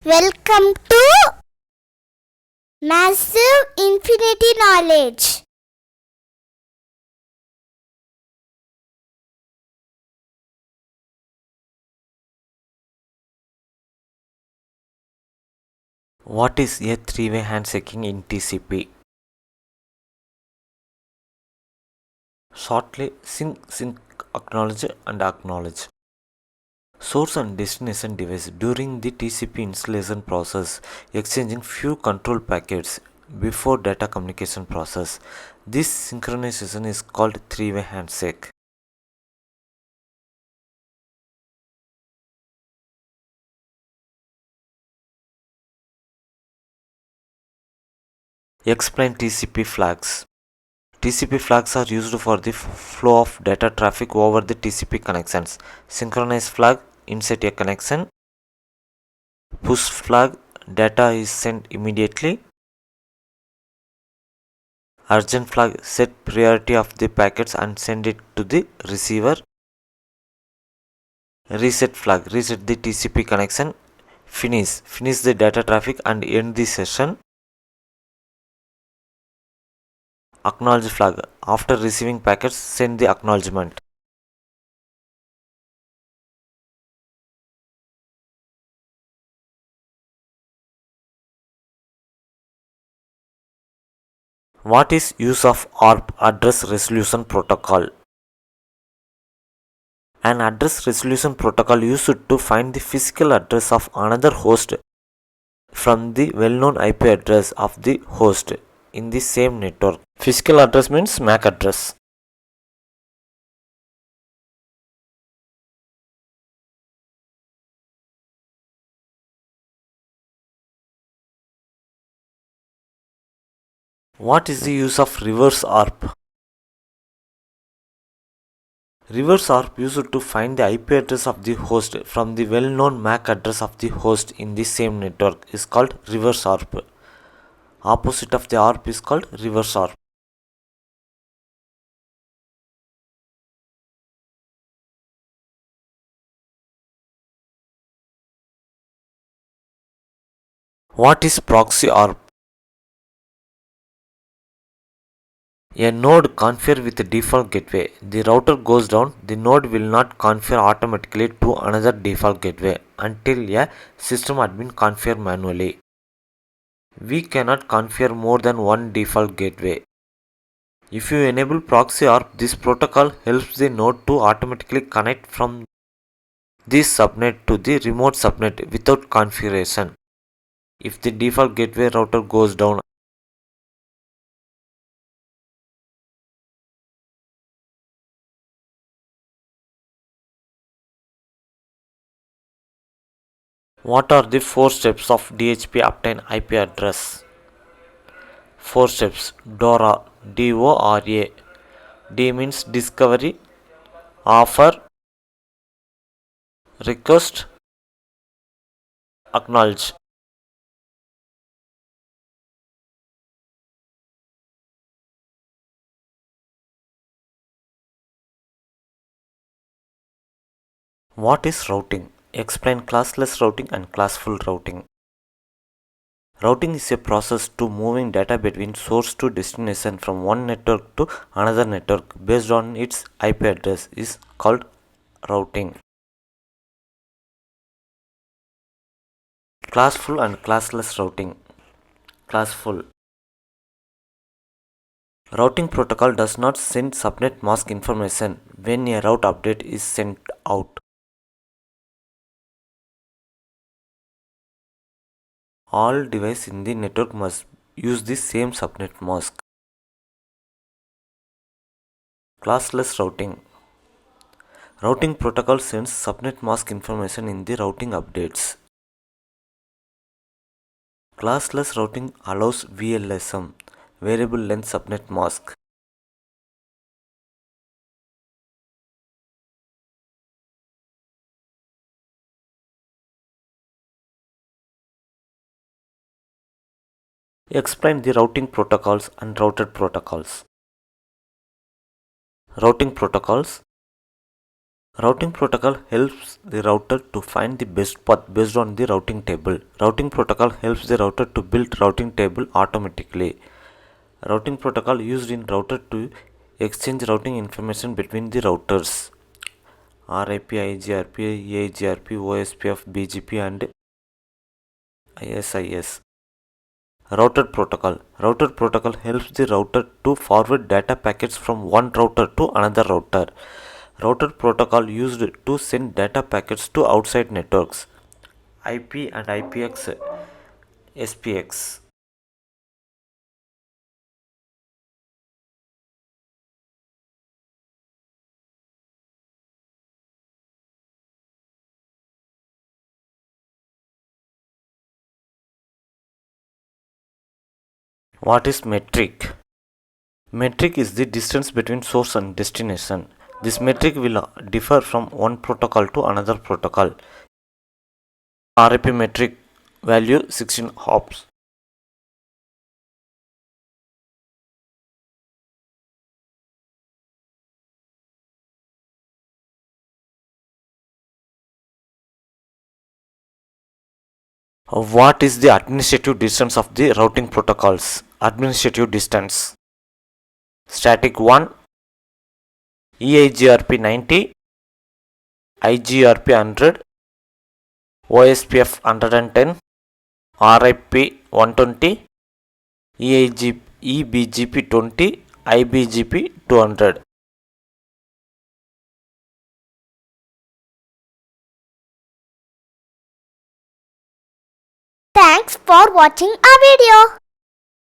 Welcome to Massive Infinity Knowledge. What is a three-way handshaking in TCP? Shortly, sync, acknowledge, and acknowledge. Source and destination device during the TCP installation process, exchanging few control packets before data communication process. This synchronization is called three-way handshake. Explain TCP flags. TCP flags are used for the flow of data traffic over the TCP connections. Synchronize flag, insert a connection. Push flag, data is sent immediately. Urgent flag, set priority of the packets and send it to the receiver. Reset flag, reset the TCP connection. Finish the data traffic and end the session. Acknowledge flag, after receiving packets send the acknowledgement. What is use of ARP, address resolution protocol? An address resolution protocol used to find the physical address of another host from the well-known IP address of the host in the same network. Physical address means MAC address. What is the use of reverse ARP? Reverse ARP used to find the IP address of the host from the well-known MAC address of the host in the same network is called reverse ARP. Opposite of the ARP is called reverse ARP. What is proxy ARP? A node configure with a default gateway. The router goes down, the node will not configure automatically to another default gateway until a system admin configure manually. We cannot configure more than one default gateway. If you enable proxy ARP, this protocol helps the node to automatically connect from this subnet to the remote subnet without configuration. If the default gateway router goes down, what are the 4 steps of DHCP obtain IP address? 4 steps. DORA, DORA. D means discovery, offer, request, acknowledge. What is routing? Explain classless routing and classful routing. Routing is a process to moving data between source to destination from one network to another network based on its IP address is called routing. Classful and classless routing. Classful. Routing protocol does not send subnet mask information when a route update is sent out. All devices in the network must use the same subnet mask. Classless routing. Routing protocol sends subnet mask information in the routing updates. Classless routing allows VLSM, variable length subnet mask. Explain the routing protocols and routed protocols. Routing protocols. Routing protocol helps the router to find the best path based on the routing table. Routing protocol helps the router to build routing table automatically. Routing protocol used in router to exchange routing information between the routers. RIP, IGRP, EIGRP, OSPF, BGP and ISIS. Router protocol. Router protocol helps the router to forward data packets from one router to another router. Router protocol used to send data packets to outside networks. IP and IPX, SPX. What is metric? Metric is the distance between source and destination. This metric will differ from one protocol to another protocol. RIP metric value 16 hops. What is the administrative distance of the routing protocols? Administrative distance. Static 1, EIGRP 90, IGRP 100, OSPF 110, RIP 120, EBGP 20, IBGP 200. Thanks for watching our video.